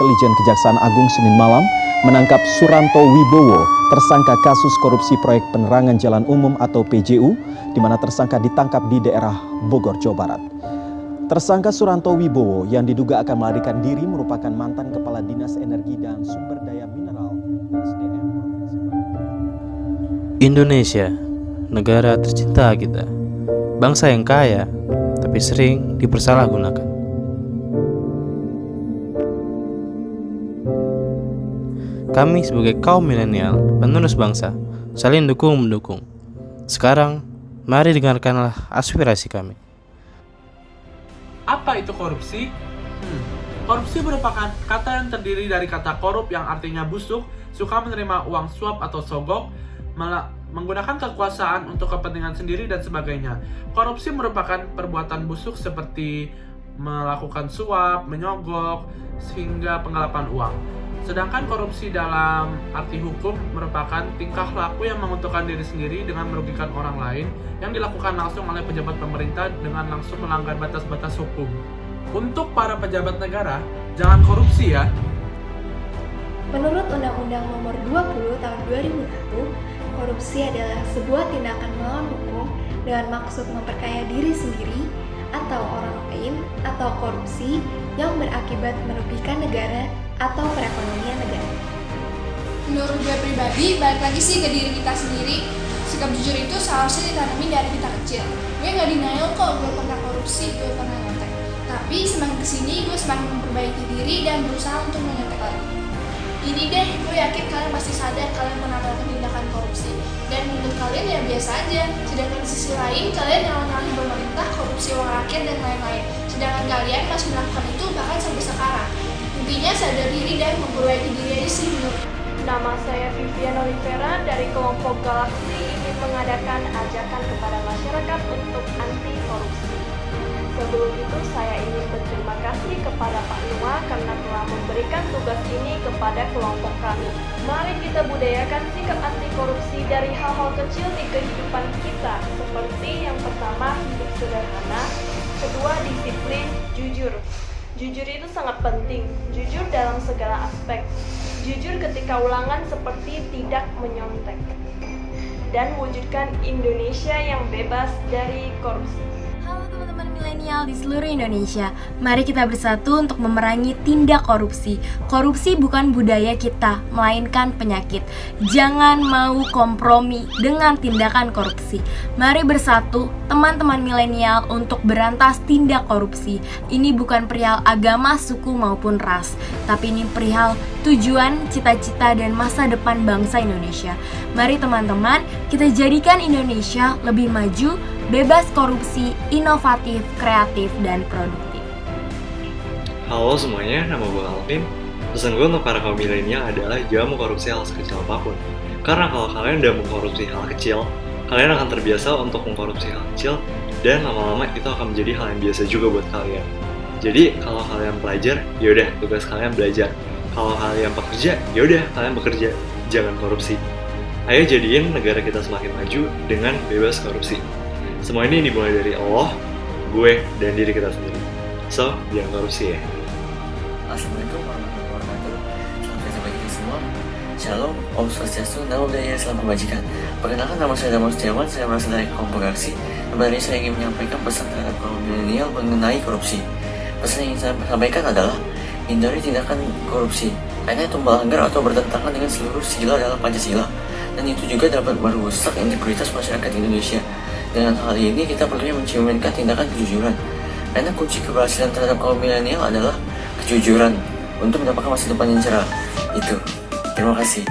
Intelijen Kejaksaan Agung Senin malam menangkap Suranto Wibowo, tersangka kasus korupsi proyek penerangan jalan umum atau PJU, di mana tersangka ditangkap di daerah Bogor, Jawa Barat. Tersangka Suranto Wibowo yang diduga akan melarikan diri merupakan mantan Kepala Dinas Energi dan Sumber Daya Mineral (SDM) Provinsi Banten. Indonesia, negara tercinta kita, bangsa yang kaya, tapi sering dipersalahgunakan. Kami sebagai kaum milenial, penerus bangsa, saling dukung-mendukung. Sekarang, mari dengarkanlah aspirasi kami. Apa itu korupsi? Korupsi merupakan kata yang terdiri dari kata korup yang artinya busuk, suka menerima uang suap atau sogok, menggunakan kekuasaan untuk kepentingan sendiri dan sebagainya. Korupsi merupakan perbuatan busuk seperti melakukan suap, menyogok, sehingga penggelapan uang. Sedangkan korupsi dalam arti hukum merupakan tingkah laku yang menguntungkan diri sendiri dengan merugikan orang lain yang dilakukan langsung oleh pejabat pemerintah dengan langsung melanggar batas-batas hukum. Untuk para pejabat negara, jangan korupsi ya. Menurut Undang-Undang Nomor 20 Tahun 2001, korupsi adalah sebuah tindakan melawan hukum dengan maksud memperkaya diri sendiri atau orang lain atau korupsi yang berakibat merugikan negara atau perekonomian negara. Menurut gue pribadi, balik lagi sih ke diri kita sendiri. Sikap jujur itu seharusnya ditanami dari kita kecil. Gue gak denial kok gue pernah korupsi, gue pernah nyontek. Tapi semakin kesini gue semakin memperbaiki diri dan berusaha untuk menyontek lagi. Ini deh, gue yakin kalian pasti sadar kalian pernah melakukan tindakan korupsi. Dan menurut kalian ya biasa aja. Sedangkan di sisi lain, kalian nyalahin pemerintah, korupsi uang rakyat, dan lain-lain. Sedangkan kalian masih melakukan itu bahkan sampai sekarang. Intinya sadar diri dan memperbaiki diri aja sih menurut. Nama saya Vivian Olivera dari kelompok Galaksi ingin mengadakan ajakan kepada masyarakat untuk anti korupsi. Sebelum itu saya ingin berterima kasih kepada Pak Nua karena telah memberikan tugas ini kepada kelompok kami. Mari kita budayakan sikap anti korupsi dari hal-hal kecil di kehidupan kita, seperti yang pertama hidup sederhana, kedua disiplin, jujur. Jujur itu sangat penting, jujur dalam segala aspek. Jujur ketika ulangan seperti tidak menyontek. Dan wujudkan Indonesia yang bebas dari korupsi. Halo teman-teman milenial di seluruh Indonesia. Mari kita bersatu untuk memerangi tindak korupsi. Korupsi bukan budaya kita, melainkan penyakit. Jangan mau kompromi dengan tindakan korupsi. Mari bersatu teman-teman milenial untuk berantas tindak korupsi. Ini bukan perihal agama, suku maupun ras, tapi ini perihal tujuan, cita-cita, dan masa depan bangsa Indonesia. Mari teman-teman, kita jadikan Indonesia lebih maju, bebas korupsi, inovatif, kreatif, dan produktif. Halo semuanya, nama gue Alvin. Pesan gue untuk para kaum milenial adalah jangan mengkorupsi hal sekecil apapun. Karena kalau kalian udah mengkorupsi hal kecil, kalian akan terbiasa untuk mengkorupsi hal kecil, dan lama-lama itu akan menjadi hal yang biasa juga buat kalian. Jadi kalau kalian pelajar, yaudah tugas kalian belajar. Kalau kalian pekerja, yaudah kalian bekerja. Jangan korupsi. Ayo jadiin negara kita semakin maju dengan bebas korupsi. Semua ini dimulai dari Allah, gue, dan diri kita sendiri. So, jangan korupsi ya. Assalamualaikum warahmatullahi wabarakatuh. Selamat datang bagi kita semua. Shalom, Om Swastiastu, Namo Buddhaya, Salam Kebajikan. Perkenalkan, nama saya Damar Setiawan, saya berasal dari kelompok Galaksi. Kembali saya ingin menyampaikan pesan terhadap kaum milenial mengenai korupsi. Pesan yang ingin saya sampaikan adalah hindari tindakan korupsi, karena itu melanggar atau bertentangan dengan seluruh sila dalam Pancasila, dan itu juga dapat merusak integritas masyarakat Indonesia. Dengan hal ini kita perlunya mencerminkan tindakan kejujuran, karena kunci keberhasilan terhadap kaum milenial adalah kejujuran untuk mendapatkan masa depan yang cerah. Itu. Terima kasih.